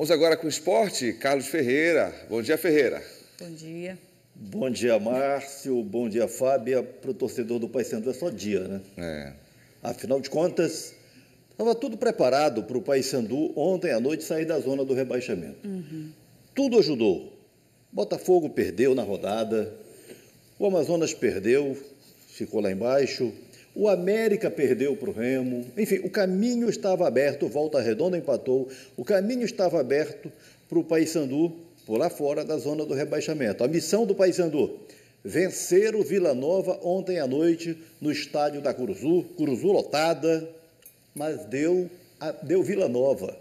Vamos agora com o esporte. Carlos Ferreira. Bom dia, Ferreira. Bom dia. Bom dia, Márcio. Bom dia, Fábia. Para o torcedor do Paysandu é só dia, né? Afinal de contas, estava tudo preparado para o Paysandu ontem à noite sair da zona do rebaixamento. Tudo ajudou. Botafogo perdeu na rodada, o Amazonas perdeu, ficou lá embaixo, o América perdeu para o Remo, enfim, o caminho estava aberto, Volta Redonda empatou, o caminho estava aberto para o Paysandu pular fora da zona do rebaixamento. A missão do Paysandu, vencer o Vila Nova ontem à noite no estádio da Curuzu lotada, mas deu Vila Nova.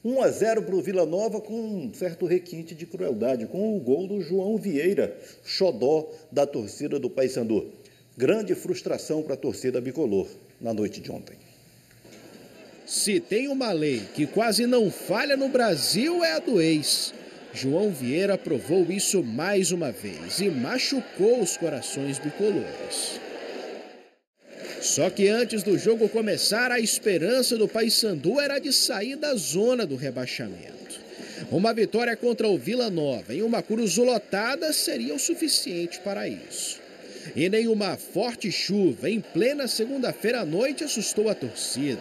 1-0 para o Vila Nova com um certo requinte de crueldade, com o gol do João Vieira, xodó da torcida do Paysandu. Grande frustração para a torcida bicolor na noite de ontem. Se tem uma lei que quase não falha no Brasil é a do ex. João Vieira provou isso mais uma vez e machucou os corações bicolores. Só que antes do jogo começar, a esperança do Paysandu era de sair da zona do rebaixamento. Uma vitória contra o Vila Nova em uma Curuzu lotada seria o suficiente para isso. E nenhuma forte chuva em plena segunda-feira à noite assustou a torcida.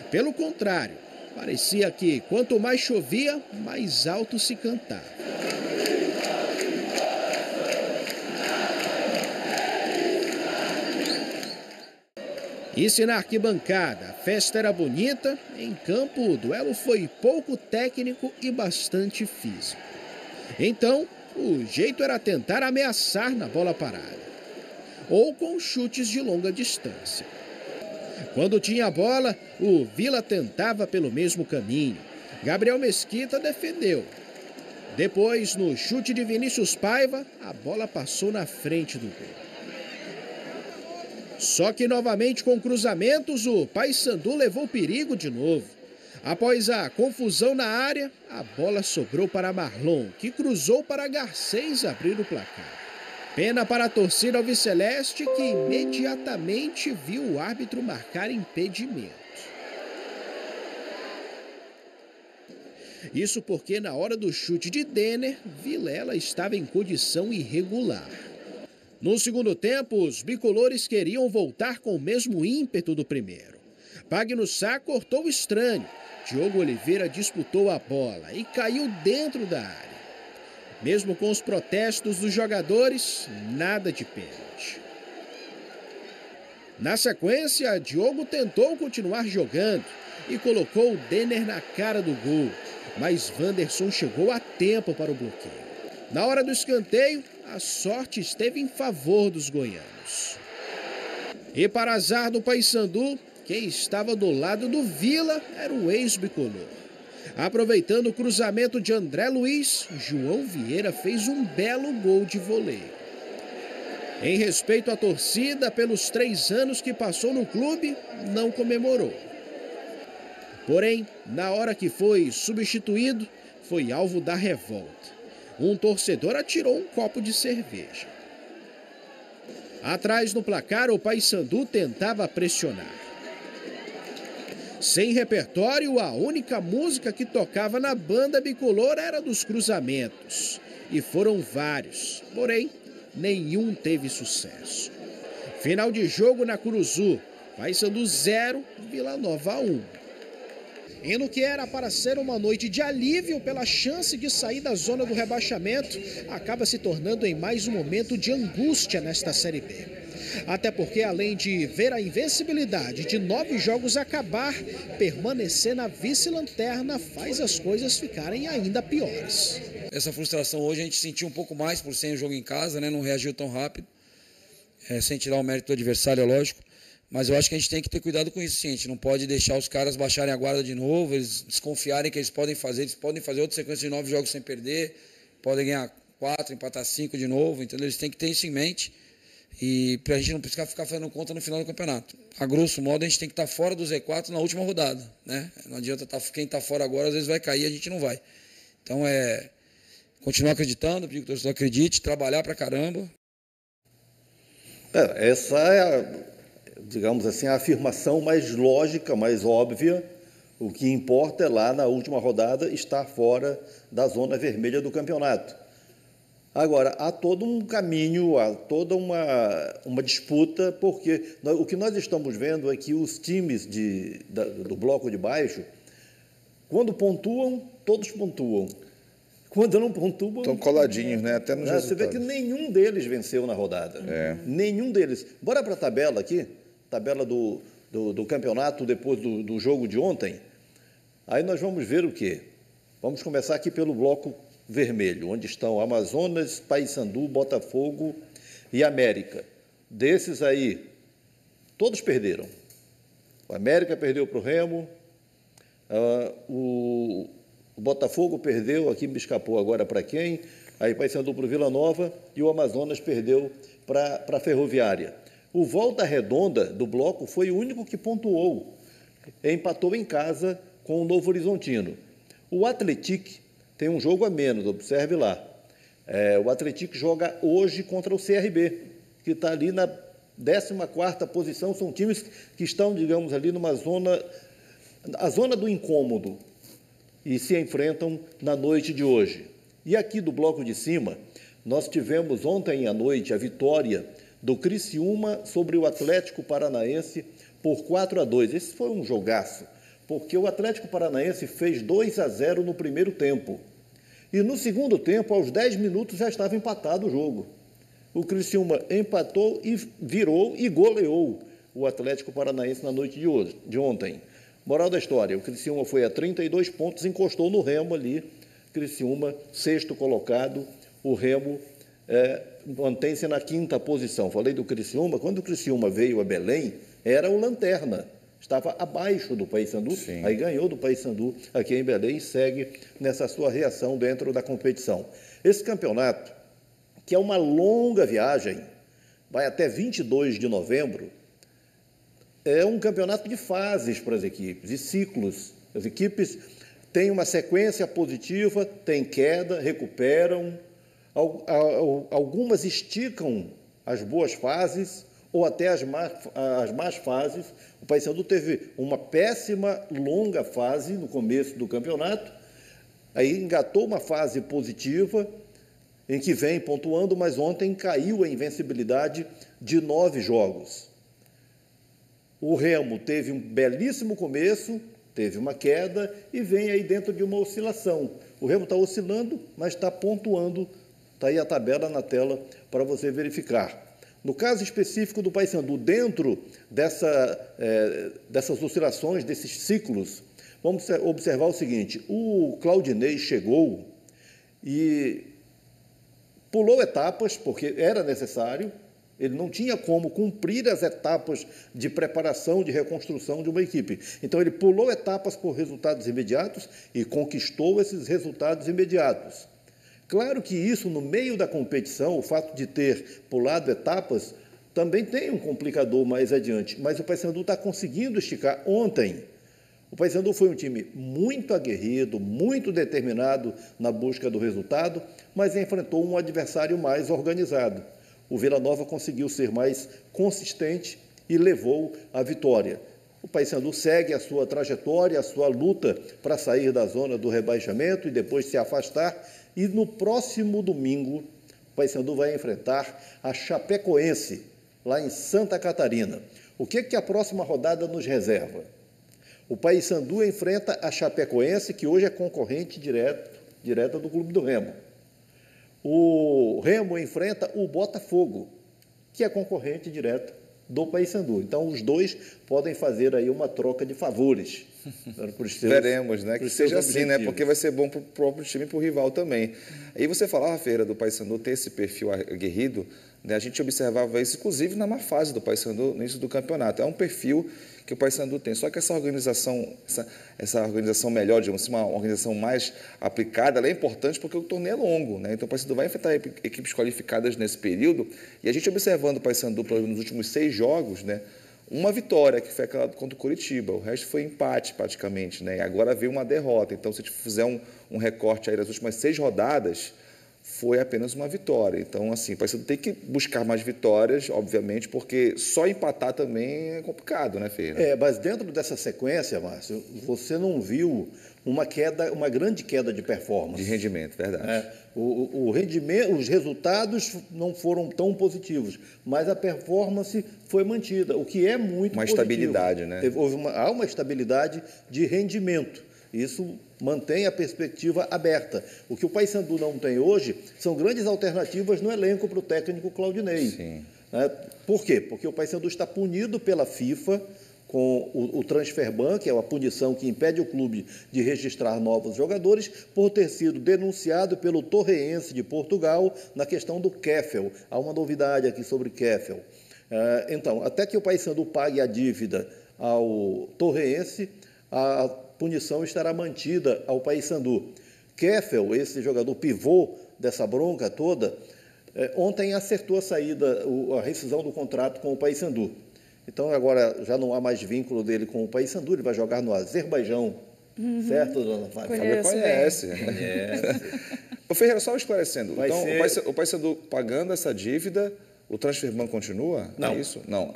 Pelo contrário, parecia que quanto mais chovia, mais alto se cantava. E se na arquibancada a festa era bonita, em campo o duelo foi pouco técnico e bastante físico. Então, o jeito era tentar ameaçar na bola parada, ou com chutes de longa distância. Quando tinha a bola, o Vila tentava pelo mesmo caminho. Gabriel Mesquita defendeu. Depois, no chute de Vinícius Paiva, a bola passou na frente do gol. Só que novamente com cruzamentos, o Paysandu levou perigo de novo. Após a confusão na área, a bola sobrou para Marlon, que cruzou para Garcês abrir o placar. Pena para a torcida alviceleste, que imediatamente viu o árbitro marcar impedimento. Isso porque na hora do chute de Denner, Vilela estava em condição irregular. No segundo tempo, os bicolores queriam voltar com o mesmo ímpeto do primeiro. Pagnussá cortou o estranho. Diogo Oliveira disputou a bola e caiu dentro da área. Mesmo com os protestos dos jogadores, nada de pênalti. Na sequência, Diogo tentou continuar jogando e colocou o Denner na cara do gol, mas Wanderson chegou a tempo para o bloqueio. Na hora do escanteio, a sorte esteve em favor dos goianos. E para azar do Paysandu, quem estava do lado do Vila era o ex-bicolor. Aproveitando o cruzamento de André Luiz, João Vieira fez um belo gol de voleio. Em respeito à torcida, pelos 3 anos que passou no clube, não comemorou. Porém, na hora que foi substituído, foi alvo da revolta. Um torcedor atirou um copo de cerveja. Atrás no placar, o Paysandu tentava pressionar. Sem repertório, a única música que tocava na banda bicolor era dos cruzamentos. E foram vários, porém, nenhum teve sucesso. Final de jogo na Curuzu, Paysandu 0, Vila Nova 1. E no que era para ser uma noite de alívio pela chance de sair da zona do rebaixamento, acaba se tornando em mais um momento de angústia nesta Série B. Até porque, além de ver a invencibilidade de 9 jogos acabar, permanecer na vice-lanterna faz as coisas ficarem ainda piores. Essa frustração hoje a gente sentiu um pouco mais por ser um jogo em casa, né? Não reagiu tão rápido, sem tirar o mérito do adversário, é lógico. Mas eu acho que a gente tem que ter cuidado com isso, sim. A gente não pode deixar os caras baixarem a guarda de novo, eles desconfiarem que eles podem fazer outra sequência de 9 jogos sem perder, podem ganhar 4, empatar 5 de novo, entendeu? Eles têm que ter isso em mente e pra gente não precisar ficar fazendo conta no final do campeonato. A grosso modo, a gente tem que estar fora do Z4 na última rodada, né? Não adianta quem está fora agora, às vezes vai cair, a gente não vai. Então continuar acreditando, pedir que o torcedor acredite, trabalhar pra caramba. Essa é digamos assim, a afirmação mais lógica, mais óbvia O que importa é lá, na última rodada, estar fora da zona vermelha do campeonato. Agora, há todo um caminho, há toda uma disputa, porque o que nós estamos vendo é que os times do bloco de baixo, quando pontuam, todos pontuam. Quando não pontuam... Estão coladinhos, né? Até nos resultados. Você vê que nenhum deles venceu na rodada. Nenhum deles. Bora para a tabela aqui, tabela do campeonato depois do jogo de ontem. Aí nós vamos ver o quê? Vamos começar aqui pelo bloco vermelho, onde estão Amazonas, Paysandu, Botafogo e América. Desses aí, todos perderam. O América perdeu para o Remo, o Botafogo perdeu, aqui me escapou agora para quem, aí Paysandu para o Vila Nova e o Amazonas perdeu para a Ferroviária. O Volta Redonda do bloco foi o único que pontuou, empatou em casa com o Novo Horizontino. O Atlético tem um jogo a menos, observe lá. O Atlético joga hoje contra o CRB, que está ali na 14ª posição. São times que estão, digamos, ali numa zona, a zona do incômodo, e se enfrentam na noite de hoje. E aqui do bloco de cima, nós tivemos ontem à noite a vitória do Criciúma sobre o Atlético Paranaense por 4-2. Esse foi um jogaço, porque o Atlético Paranaense fez 2-0 no primeiro tempo. E no segundo tempo, aos 10 minutos, já estava empatado o jogo. O Criciúma empatou e virou e goleou o Atlético Paranaense na noite de ontem. Moral da história, o Criciúma foi a 32 pontos, encostou no Remo ali. Criciúma, 6º colocado, o Remo mantém-se na 5ª posição. Falei do Criciúma, quando o Criciúma veio a Belém, era o lanterna. Estava abaixo do Paysandu, aí ganhou do Paysandu aqui em Belém e segue nessa sua reação dentro da competição. Esse campeonato, que é uma longa viagem, vai até 22 de novembro, é um campeonato de fases para as equipes, de ciclos. As equipes têm uma sequência positiva, têm queda, recuperam, algumas esticam as boas fases, ou até as más fases. O Paysandu teve uma péssima, longa fase no começo do campeonato, aí engatou uma fase positiva, em que vem pontuando, mas ontem caiu a invencibilidade de 9 jogos. O Remo teve um belíssimo começo, teve uma queda e vem aí dentro de uma oscilação. O Remo está oscilando, mas está pontuando. Está aí a tabela na tela para você verificar. No caso específico do Paysandu, dentro dessas oscilações, desses ciclos, vamos observar o seguinte: o Claudinei chegou e pulou etapas, porque era necessário, ele não tinha como cumprir as etapas de preparação, de reconstrução de uma equipe. Então, ele pulou etapas por resultados imediatos e conquistou esses resultados imediatos. Claro que isso, no meio da competição, o fato de ter pulado etapas, também tem um complicador mais adiante, mas o Paysandu está conseguindo esticar. Ontem, o Paysandu foi um time muito aguerrido, muito determinado na busca do resultado, mas enfrentou um adversário mais organizado. O Vila Nova conseguiu ser mais consistente e levou a vitória. O Paysandu segue a sua trajetória, a sua luta para sair da zona do rebaixamento e depois se afastar. E no próximo domingo, o Paysandu vai enfrentar a Chapecoense, lá em Santa Catarina. O que a próxima rodada nos reserva? O Paysandu enfrenta a Chapecoense, que hoje é concorrente direta do Clube do Remo. O Remo enfrenta o Botafogo, que é concorrente direto do Paysandu. Então, os dois podem fazer aí uma troca de favores. Veremos, né? Que seja assim, né? Porque vai ser bom para o próprio time e para o rival também. Aí você falava, Ferreira, do Paysandu ter esse perfil aguerrido, né? A gente observava isso, inclusive, na má fase do Paysandu, no início do campeonato. É um perfil que o Paysandu tem. Só que essa organização melhor, digamos assim, uma organização mais aplicada, ela é importante porque o torneio é longo, né? Então o Paysandu vai enfrentar equipes qualificadas nesse período. E a gente observando o Paysandu nos últimos 6 jogos, né? Uma vitória, que foi aquela contra o Curitiba, o resto foi empate praticamente, né? E agora veio uma derrota. Então, se a gente fizer um recorte aí das últimas 6 rodadas, foi apenas uma vitória. Então, assim, o Paysandu tem que buscar mais vitórias, obviamente, porque só empatar também é complicado, né, Ferreira? Mas dentro dessa sequência, Márcio, você não viu uma grande queda de performance. De rendimento, verdade. O rendimento, os resultados não foram tão positivos, mas a performance foi mantida, o que é muito positivo. Uma estabilidade, né? Há uma estabilidade de rendimento. Isso mantém a perspectiva aberta. O que o Paysandu não tem hoje são grandes alternativas no elenco para o técnico Claudinei. Sim. Por quê? Porque o Paysandu está punido pela FIFA com o transfer ban, que é uma punição que impede o clube de registrar novos jogadores, por ter sido denunciado pelo Torreense de Portugal na questão do Keffel. Há uma novidade aqui sobre Keffel. Então, até que o Paysandu pague a dívida ao Torreense, a punição estará mantida ao Paysandu. Keffel, esse jogador pivô dessa bronca toda, ontem acertou a rescisão do contrato com o Paysandu. Então, agora já não há mais vínculo dele com o Paysandu, ele vai jogar no Azerbaijão, certo, dona Fábia? Conhece. Ô, Ferreira, só esclarecendo, o Paysandu pagando essa dívida, o transfer ban continua? Não. É isso? Não.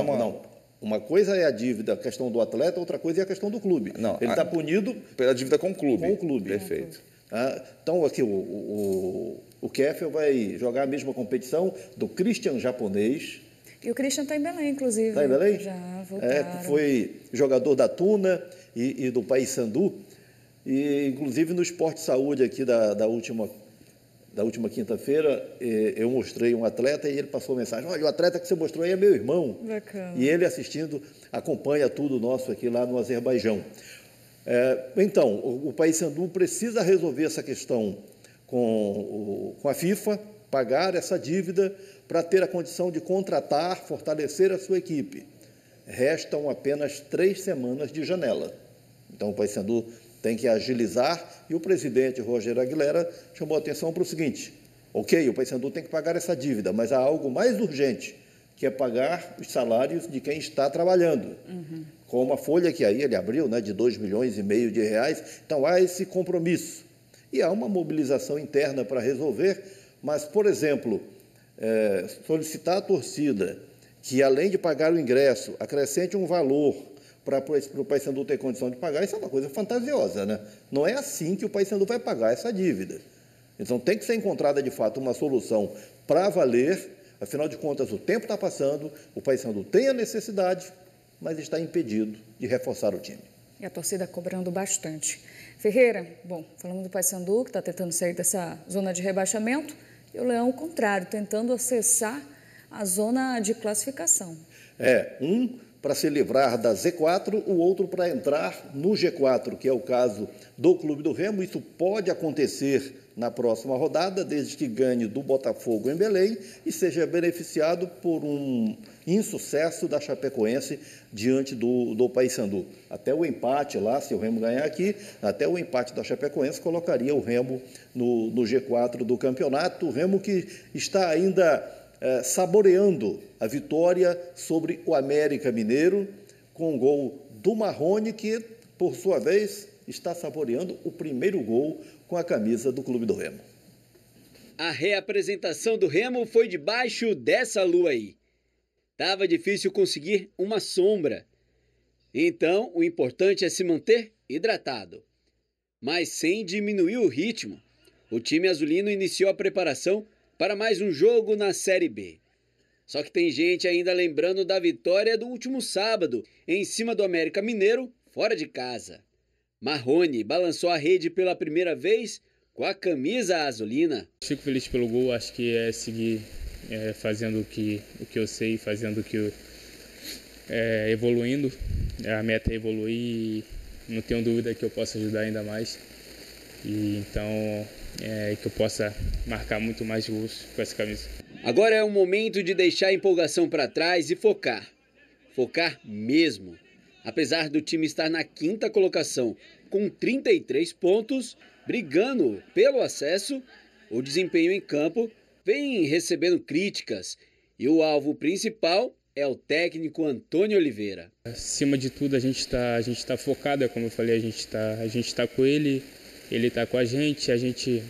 Não. Uma coisa é a dívida, a questão do atleta, outra coisa é a questão do clube. Não, ele está punido pela dívida com o clube. Com o clube. Perfeito. Então, aqui, o Keffel vai jogar a mesma competição do Christian japonês. E o Christian está em Belém, inclusive. Está em Belém? Já voltaram. Foi jogador da Tuna e do Paysandu. E, inclusive, no Esporte Saúde aqui da última quinta-feira, eu mostrei um atleta e ele passou a mensagem: olha, o atleta que você mostrou aí é meu irmão. Bacana. E ele assistindo, acompanha tudo nosso aqui lá no Azerbaijão. Então, o Paysandu precisa resolver essa questão com a FIFA, pagar essa dívida para ter a condição de contratar, fortalecer a sua equipe. Restam apenas 3 semanas de janela. Então, o Paysandu tem que agilizar, e o presidente Roger Aguilera chamou a atenção para o seguinte: ok, o Paysandu tem que pagar essa dívida, mas há algo mais urgente, que é pagar os salários de quem está trabalhando. Com uma folha que aí ele abriu, de 2,5 milhões de reais, então há esse compromisso. E há uma mobilização interna para resolver, mas, por exemplo, solicitar à torcida que, além de pagar o ingresso, acrescente um valor para o Paysandu ter condição de pagar, isso é uma coisa fantasiosa, né? Não é assim que o Paysandu vai pagar essa dívida. Então, tem que ser encontrada, de fato, uma solução para valer. Afinal de contas, o tempo está passando, o Paysandu tem a necessidade, mas está impedido de reforçar o time. E a torcida cobrando bastante. Ferreira, falando do Paysandu, que está tentando sair dessa zona de rebaixamento, e o Leão, ao contrário, tentando acessar a zona de classificação. Para se livrar da Z4, o outro para entrar no G4, que é o caso do Clube do Remo. Isso pode acontecer na próxima rodada, desde que ganhe do Botafogo em Belém e seja beneficiado por um insucesso da Chapecoense diante do Paysandu. Até o empate lá, se o Remo ganhar aqui, até o empate da Chapecoense colocaria o Remo no G4 do campeonato. O Remo que está ainda saboreando a vitória sobre o América Mineiro, com o gol do Marrone, que, por sua vez, está saboreando o primeiro gol com a camisa do Clube do Remo. A reapresentação do Remo foi debaixo dessa lua aí. Tava difícil conseguir uma sombra. Então, o importante é se manter hidratado. Mas sem diminuir o ritmo, o time azulino iniciou a preparação para mais um jogo na Série B. Só que tem gente ainda lembrando da vitória do último sábado, em cima do América Mineiro, fora de casa. Marrone balançou a rede pela primeira vez com a camisa azulina. Fico feliz pelo gol, acho que é seguir fazendo o que eu sei, fazendo o que evoluindo. A meta é evoluir e não tenho dúvida que eu possa ajudar ainda mais. E então que eu possa marcar muito mais gols com essa camisa. Agora é o momento de deixar a empolgação para trás e focar. Focar mesmo. Apesar do time estar na 5ª colocação com 33 pontos, brigando pelo acesso, o desempenho em campo vem recebendo críticas e o alvo principal é o técnico Antônio Oliveira. Acima de tudo, a gente tá focado, como eu falei, a gente tá com ele está com a gente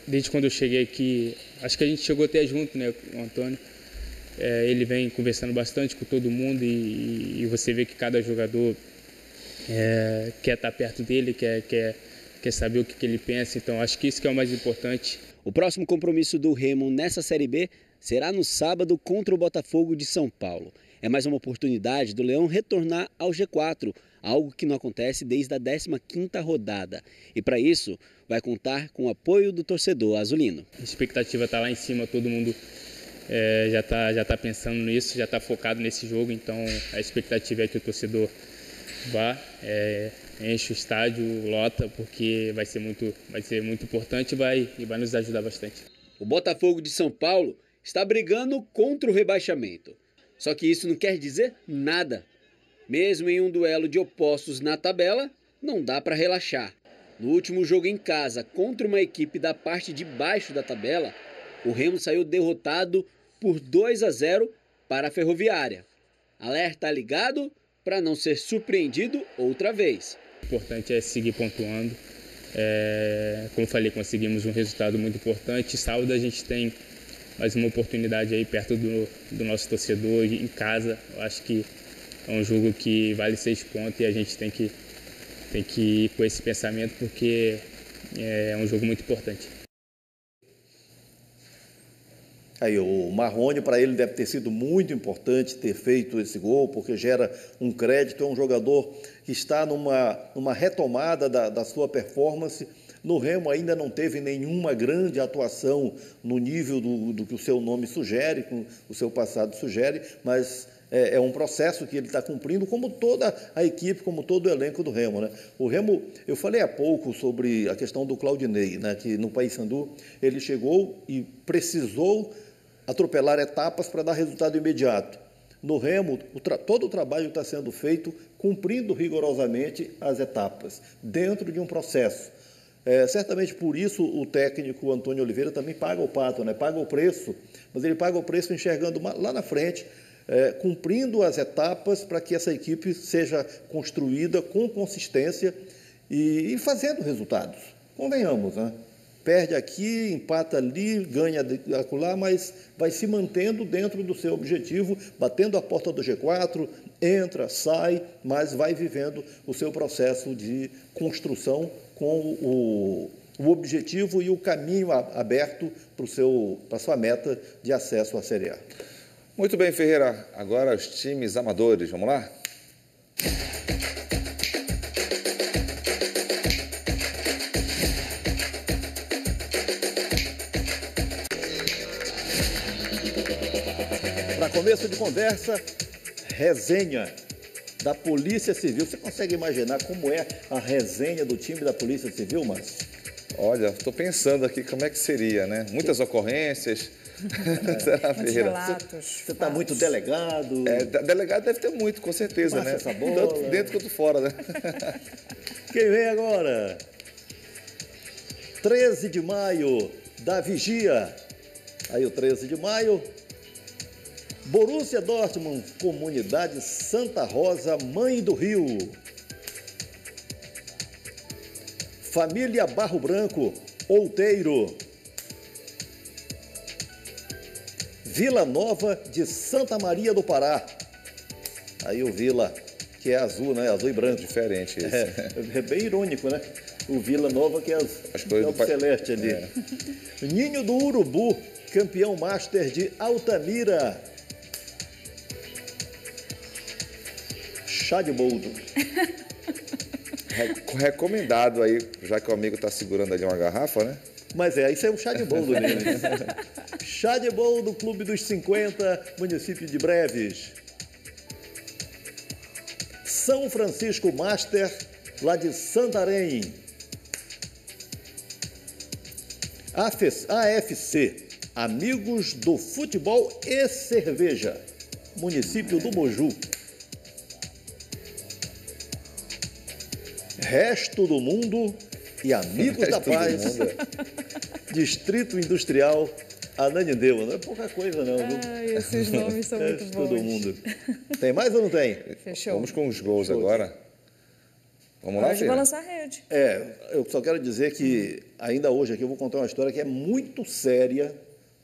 Desde quando eu cheguei aqui, acho que a gente chegou até junto, né, com o Antônio. Ele vem conversando bastante com todo mundo e você vê que cada jogador quer estar perto dele, quer saber o que ele pensa. Então, acho que isso que é o mais importante. O próximo compromisso do Remo nessa Série B será no sábado contra o Botafogo de São Paulo. É mais uma oportunidade do Leão retornar ao G4, algo que não acontece desde a 15ª rodada. E para isso, vai contar com o apoio do torcedor azulino. A expectativa está lá em cima, todo mundo já tá pensando nisso, já está focado nesse jogo. Então, a expectativa é que o torcedor vá, enche o estádio, lota, porque vai ser muito importante e vai nos ajudar bastante. O Botafogo de São Paulo está brigando contra o rebaixamento. Só que isso não quer dizer nada. Mesmo em um duelo de opostos na tabela, não dá para relaxar. No último jogo em casa contra uma equipe da parte de baixo da tabela, o Remo saiu derrotado por 2-0 para a Ferroviária. Alerta ligado para não ser surpreendido outra vez. O importante é seguir pontuando. Como falei, conseguimos um resultado muito importante. Sábado a gente tem mais uma oportunidade aí perto do nosso torcedor, em casa. Eu acho que é um jogo que vale 6 pontos e a gente tem que ir com esse pensamento, porque é um jogo muito importante. Aí, o Marrone, para ele, deve ter sido muito importante ter feito esse gol, porque gera um crédito. É um jogador que está numa retomada da sua performance. No Remo ainda não teve nenhuma grande atuação no nível do que o seu nome sugere, com o seu passado sugere, mas é um processo que ele está cumprindo, como toda a equipe, como todo o elenco do Remo, né? O Remo, eu falei há pouco sobre a questão do Claudinei, né, que no Paysandu ele chegou e precisou atropelar etapas para dar resultado imediato. No Remo, todo o trabalho está sendo feito cumprindo rigorosamente as etapas, dentro de um processo. Certamente por isso o técnico Antônio Oliveira também paga o pato, né? Paga o preço, mas ele paga o preço enxergando lá na frente, cumprindo as etapas para que essa equipe seja construída com consistência e fazendo resultados. Convenhamos, né? Perde aqui, empata ali, ganha acolá, mas vai se mantendo dentro do seu objetivo, batendo a porta do G4, entra, sai, mas vai vivendo o seu processo de construção com o objetivo e o caminho aberto para a sua meta de acesso à Série A. Muito bem, Ferreira. Agora os times amadores, vamos lá? Para começo de conversa, resenha da Polícia Civil. Você consegue imaginar como é a resenha do time da Polícia Civil, Márcio? Olha, estou pensando aqui como é que seria, né? Muitas ocorrências. Será, Ferreira? Você está muito delegado? Delegado deve ter muito, com certeza, né? Essa bola. Tanto dentro quanto fora, né? Quem vem agora? 13 de maio, da Vigia. Aí o 13 de maio, Borussia Dortmund, Comunidade Santa Rosa, Mãe do Rio. Família Barro Branco, Outeiro. Vila Nova de Santa Maria do Pará. Aí o Vila, que é azul, né? Azul e branco. Diferente isso. É bem irônico, né? O Vila Nova, que é o celeste ali. Ninho do Urubu, campeão master de Altamira. Chá de boldo. Recomendado aí, já que o amigo está segurando ali uma garrafa, né? Mas isso é um chá de boldo nele. Chá de boldo, Clube dos 50, município de Breves. São Francisco Master, lá de Santarém. AFC, Amigos do Futebol e Cerveja, município do Moju. Resto do Mundo e Amigos da Paz, Distrito Industrial Ananindeua. Não é pouca coisa, não. Esses nomes são muito bons. Todo mundo. Tem mais ou não tem? Fechou. Vamos com os gols agora. Vamos lá, Pode balançar a rede. Eu só quero dizer que ainda hoje aqui eu vou contar uma história que é muito séria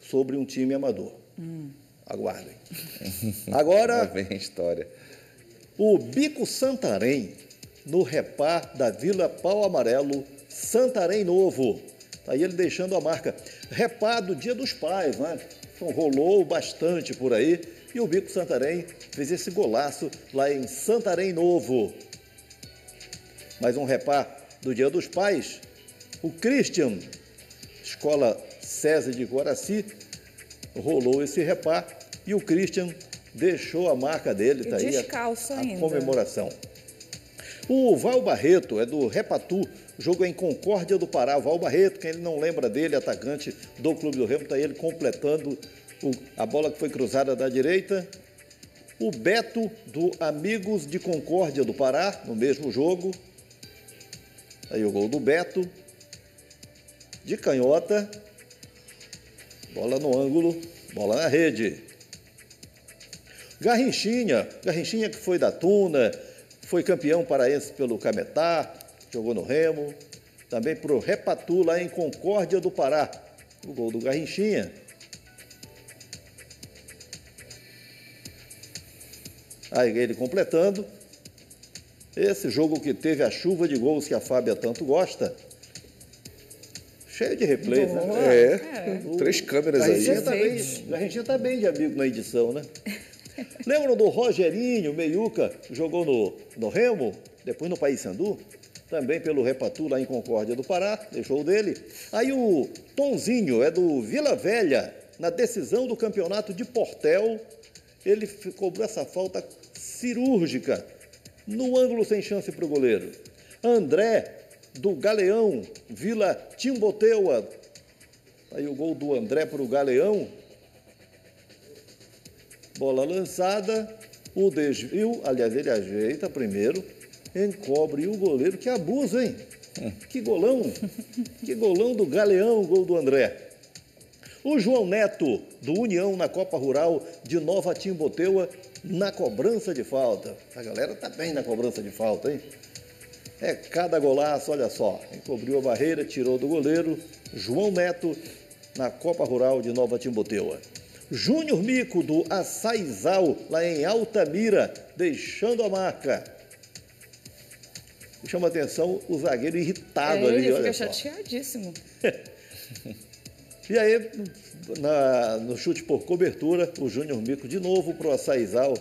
sobre um time amador. Aguardem. Agora, vem a história. O Bico Santarém, no Repá da Vila Pau Amarelo, Santarém Novo. Aí ele deixando a marca. Repá do Dia dos Pais, né? Então, rolou bastante por aí. E o Bico Santarém fez esse golaço lá em Santarém Novo. Mais um repá do Dia dos Pais. O Christian, Escola César de Guaraci, rolou esse repá. E o Christian deixou a marca dele. Está aí a comemoração. O Val Barreto é do Repatu, jogo em Concórdia do Pará. Val Barreto, quem não lembra dele, atacante do Clube do Remo, está ele completando a bola que foi cruzada da direita. O Beto, do Amigos de Concórdia do Pará, no mesmo jogo. Aí o gol do Beto, de canhota, bola no ângulo, bola na rede. Garrinchinha que foi da Tuna, foi campeão paraense pelo Cametá, jogou no Remo, também para o Repatu, lá em Concórdia do Pará. O gol do Garrinchinha. Aí ele completando. Esse jogo que teve a chuva de gols que a Fábia tanto gosta. Cheio de replays, né? 3 câmeras aí. O Garrinchinha está bem de amigo na edição, né? Lembram do Rogerinho, meiuca, jogou no Remo, depois no Paysandu, também pelo Repatu, lá em Concórdia do Pará, deixou dele. Aí o Tonzinho, é do Vila Velha, na decisão do campeonato de Portel, ele cobrou essa falta cirúrgica, no ângulo sem chance para o goleiro. André, do Galeão, Vila Timboteua, aí o gol do André para o Galeão. Bola lançada, o desvio, aliás, ele ajeita primeiro, encobre o goleiro, que abuso, hein? Que golão do Galeão, gol do André. O João Neto, do União, na Copa Rural de Nova Timboteua, na cobrança de falta. A galera tá bem na cobrança de falta, hein? É cada golaço, olha só. Encobriu a barreira, tirou do goleiro. João Neto, na Copa Rural de Nova Timboteua. Júnior Mico, do Açaizal, lá em Altamira, deixando a marca. Chama atenção o zagueiro irritado ali, ele olha fica só. chateadíssimo. E aí, no chute por cobertura, o Júnior Mico de novo para o Açaizal,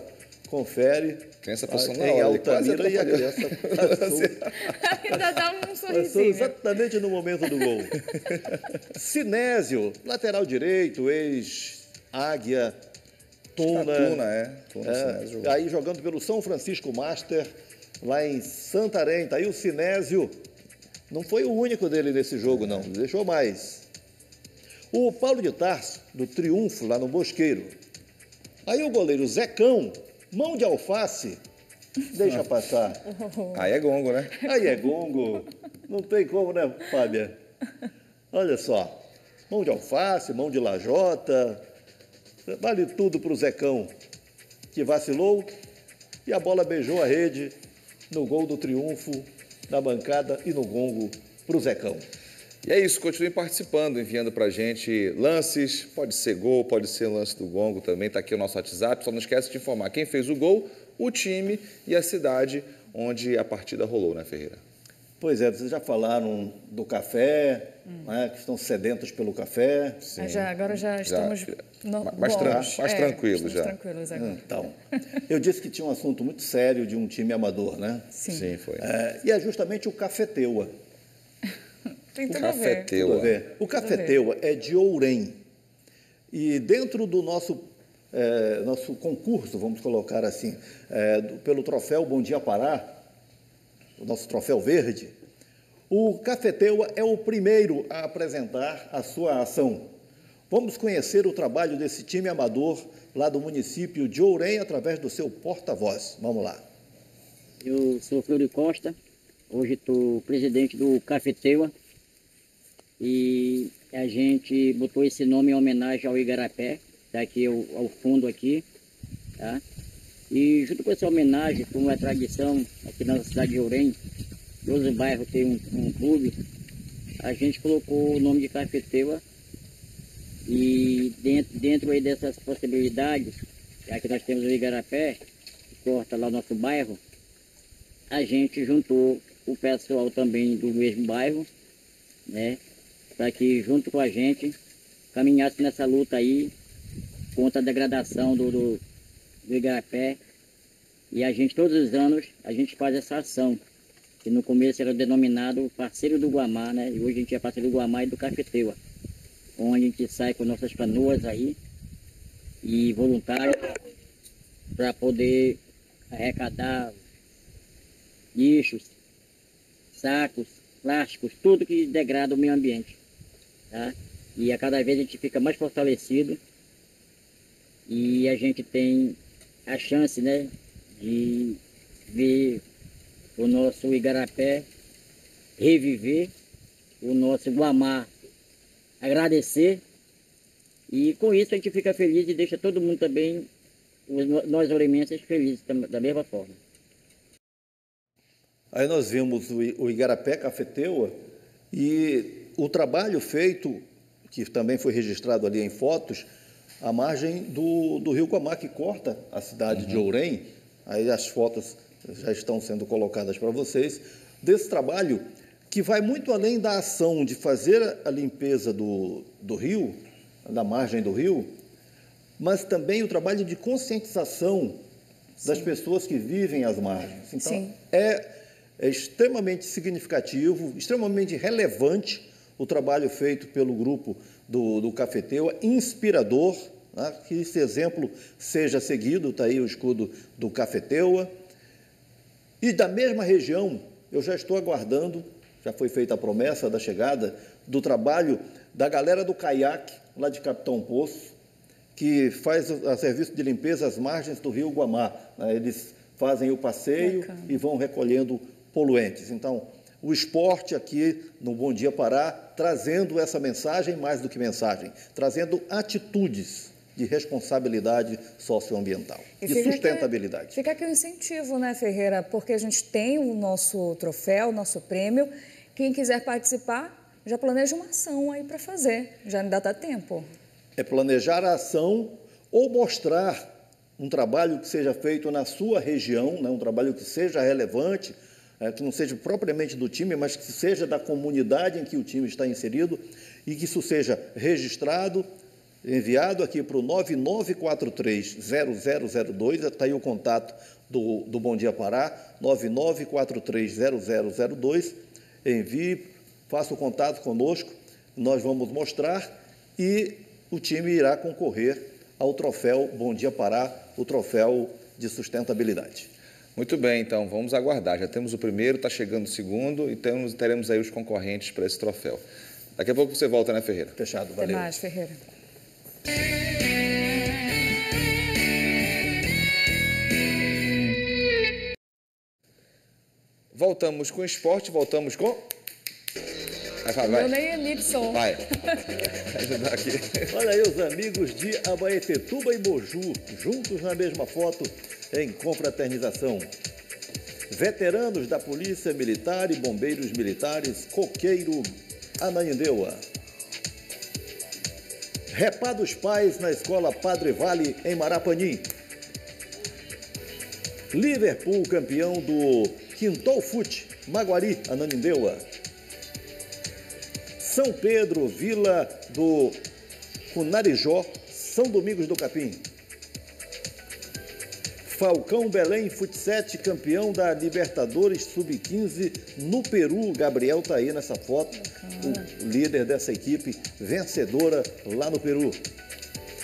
confere. Criança passou na em hora, Altamira e a criança passou. Ainda dá um Passou sorrisinho. exatamente no momento do gol. Sinésio, lateral direito, ex-Águia, Tuna. Sinésio. Aí jogando pelo São Francisco Master, lá em Santarém. Tá aí o Sinésio. Não foi o único dele nesse jogo, não. Deixou mais. O Paulo de Tarso, do Triunfo, lá no Bosqueiro. Aí o goleiro Zecão, mão de alface, deixa passar. Aí é gongo, né? Aí é gongo. Não tem como, né, Fábia? Olha só. Mão de alface, mão de lajota. Vale tudo para o Zecão, que vacilou e a bola beijou a rede no gol do Triunfo, na bancada e no gongo para o Zecão. E é isso, continuem participando, enviando para a gente lances, pode ser gol, pode ser lance do gongo também, está aqui o nosso WhatsApp, só não esquece de informar quem fez o gol, o time e a cidade onde a partida rolou, né, Ferreira? Pois é, vocês já falaram do café, né, que estão sedentos pelo café. Agora já estamos mais tranquilos já. Tranquilos agora. Então, eu disse que tinha um assunto muito sério de um time amador, né? Sim, foi. E é justamente o Cafeteua. Tem tudo a ver. O Cafeteua é de Ourém. E dentro do nosso concurso, vamos colocar assim, pelo troféu Bom Dia Pará, o nosso troféu verde, o Cafeteua é o primeiro a apresentar a sua ação. Vamos conhecer o trabalho desse time amador lá do município de Ourém através do seu porta-voz. Vamos lá. Eu sou Fleury Costa, hoje estou presidente do Cafeteua e a gente botou esse nome em homenagem ao Igarapé, está aqui ao fundo aqui, tá? E junto com essa homenagem, como é tradição aqui na cidade de Ourém, todos os bairros têm um clube, a gente colocou o nome de Cafeteua e dentro aí dessas possibilidades, já que nós temos o Igarapé, que corta lá o nosso bairro, a gente juntou o pessoal também do mesmo bairro, né, para que junto com a gente caminhasse nessa luta aí contra a degradação do Igarapé. E a gente, todos os anos, a gente faz essa ação, que no começo era denominado Parceiro do Guamá, né? E hoje a gente é Parceiro do Guamá e do Cafeteua, onde a gente sai com nossas canoas aí e voluntários para poder arrecadar lixos, sacos, plásticos, tudo que degrada o meio ambiente, tá? E a cada vez a gente fica mais fortalecido e a gente tem a chance, né, de ver o nosso Igarapé reviver, o nosso Guamá agradecer, e com isso a gente fica feliz e deixa todo mundo também, nós oremienses, felizes da mesma forma. Aí nós vimos o Igarapé Cafeteua e o trabalho feito, que também foi registrado ali em fotos, à margem do rio Guamá, que corta a cidade de Ourém. Aí as fotos já estão sendo colocadas para vocês, desse trabalho que vai muito além da ação de fazer a limpeza do rio, da margem do rio, mas também o trabalho de conscientização das pessoas que vivem às margens. Então, é extremamente significativo, extremamente relevante o trabalho feito pelo grupo do Cafeteua, inspirador, né? Que esse exemplo seja seguido, está aí o escudo do Cafeteua. E da mesma região, eu já estou aguardando, já foi feita a promessa da chegada do trabalho da galera do caiaque, lá de Capitão Poço, que faz o serviço de limpeza às margens do rio Guamá. Eles fazem o passeio e vão recolhendo poluentes. Então, o esporte aqui no Bom Dia Pará, trazendo essa mensagem, mais do que mensagem, trazendo atitudes de responsabilidade socioambiental, de sustentabilidade. Fica aqui o incentivo, né, Ferreira? Porque a gente tem o nosso troféu, o nosso prêmio. Quem quiser participar, já planeja uma ação aí para fazer. Já ainda dá tempo. É planejar a ação ou mostrar um trabalho que seja feito na sua região, né, um trabalho que seja relevante, que não seja propriamente do time, mas que seja da comunidade em que o time está inserido e que isso seja registrado, enviado aqui para o 9943-0002, está aí o contato do Bom Dia Pará, 9943-0002, envie, faça o contato conosco, nós vamos mostrar e o time irá concorrer ao troféu Bom Dia Pará, o troféu de sustentabilidade. Muito bem, então, vamos aguardar. Já temos o primeiro, está chegando o segundo e teremos aí os concorrentes para esse troféu. Daqui a pouco você volta, né, Ferreira? Fechado, valeu. Até mais, Ferreira. Voltamos com o esporte, voltamos com... Vai. Eu nem Nixon. Vai. Ajudar aqui. Olha aí os amigos de Abaetetuba e Moju, juntos na mesma foto, em confraternização. Veteranos da Polícia Militar e Bombeiros Militares, Coqueiro, Ananindeua. Repá dos Pais na Escola Padre Vale, em Marapanim. Liverpool, campeão do Quintal Fute, Maguari, Ananindeua. São Pedro, Vila do Cunarijó, São Domingos do Capim. Falcão Belém, Fut7, campeão da Libertadores Sub-15 no Peru. Gabriel está aí nessa foto, o líder dessa equipe vencedora lá no Peru.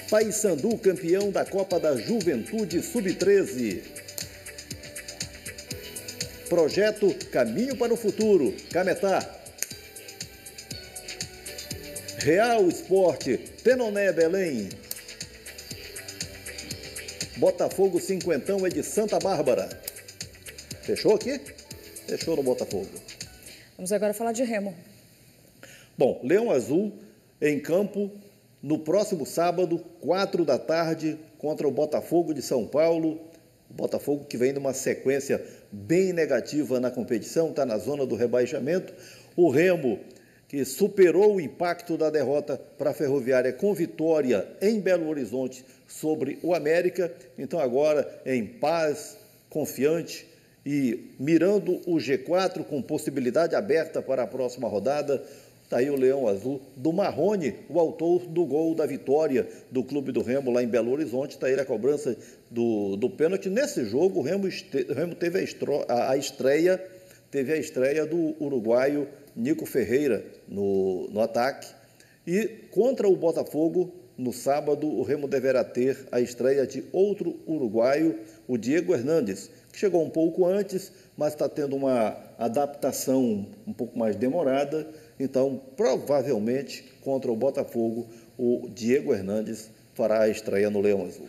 Paysandu, campeão da Copa da Juventude Sub-13. Projeto Caminho para o Futuro, Cametá. Real Esporte, Tenoné, Belém. Botafogo Cinquentão é de Santa Bárbara. Fechou aqui? Fechou no Botafogo. Vamos agora falar de remo. Bom, Leão Azul em campo no próximo sábado, 4 da tarde, contra o Botafogo de São Paulo, O Botafogo, que vem numa sequência bem negativa na competição, está na zona do rebaixamento. O Remo, que superou o impacto da derrota para a Ferroviária com vitória em Belo Horizonte sobre o América. Então agora em paz, confiante e mirando o G4 com possibilidade aberta para a próxima rodada. Está aí o Leão Azul do Marrone, o autor do gol da vitória do Clube do Remo lá em Belo Horizonte. Está aí a cobrança do pênalti. Nesse jogo, o Remo teve a estreia do uruguaio Nico Ferreira no ataque. E contra o Botafogo, no sábado, o Remo deverá ter a estreia de outro uruguaio, o Diego Hernandes, que chegou um pouco antes, mas está tendo uma adaptação um pouco mais demorada. Então, provavelmente, contra o Botafogo, o Diego Hernandes fará a estreia no Leão Azul.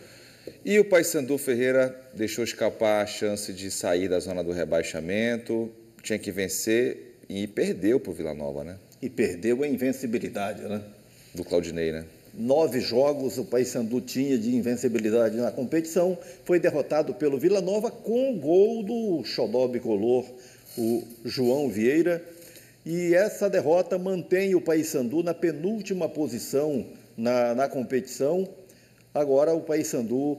E o Paysandu, Ferreira, deixou escapar a chance de sair da zona do rebaixamento, tinha que vencer e perdeu para o Vila Nova, né? E perdeu a invencibilidade, né? Do Claudinei, né? 9 jogos o Paysandu tinha de invencibilidade na competição, foi derrotado pelo Vila Nova com o gol do xodó bicolor, o João Vieira. E essa derrota mantém o Paysandu na penúltima posição na competição. Agora o Paysandu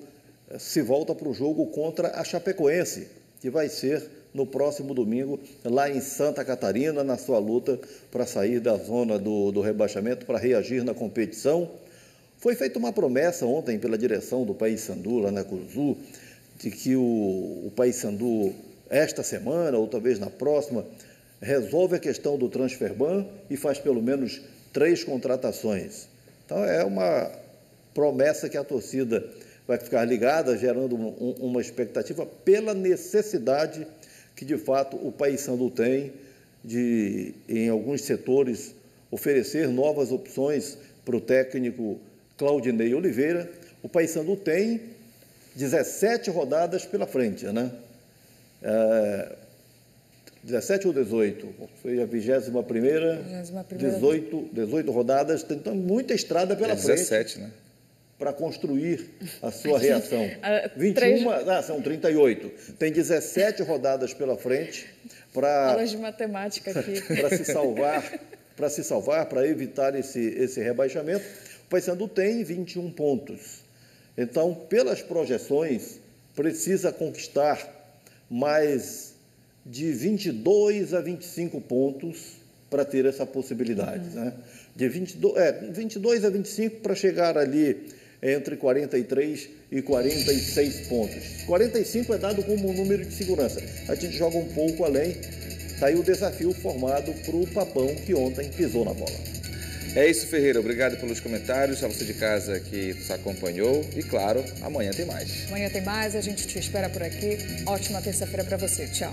se volta para o jogo contra a Chapecoense, que vai ser no próximo domingo, lá em Santa Catarina, na sua luta para sair da zona do rebaixamento, para reagir na competição. Foi feita uma promessa ontem pela direção do Paysandu, lá na Curuzu, de que o Paysandu, esta semana, ou talvez na próxima, resolve a questão do transfer ban e faz pelo menos 3 contratações. Então, é uma promessa que a torcida vai ficar ligada, gerando uma expectativa pela necessidade que, de fato, o Paysandu tem de, em alguns setores, oferecer novas opções para o técnico Claudinei Oliveira. O Paysandu tem 17 rodadas pela frente, né? 17 ou 18? Foi a 21ª, 18 rodadas, então muita estrada pela frente. 17, né? Para construir a sua reação. 21, são 38. Tem 17 rodadas pela frente para... Aulas de matemática aqui. Para se salvar, para evitar esse rebaixamento. O Paysandu tem 21 pontos. Então, pelas projeções, precisa conquistar mais de 22 a 25 pontos para ter essa possibilidade. Né? De 22 a 25 para chegar ali entre 43 e 46 pontos. 45 é dado como um número de segurança. A gente joga um pouco além. Está aí o desafio formado para o Papão, que ontem pisou na bola. É isso, Ferreira. Obrigado pelos comentários. A você de casa que nos acompanhou. E, claro, amanhã tem mais. Amanhã tem mais. A gente te espera por aqui. Ótima terça-feira para você. Tchau.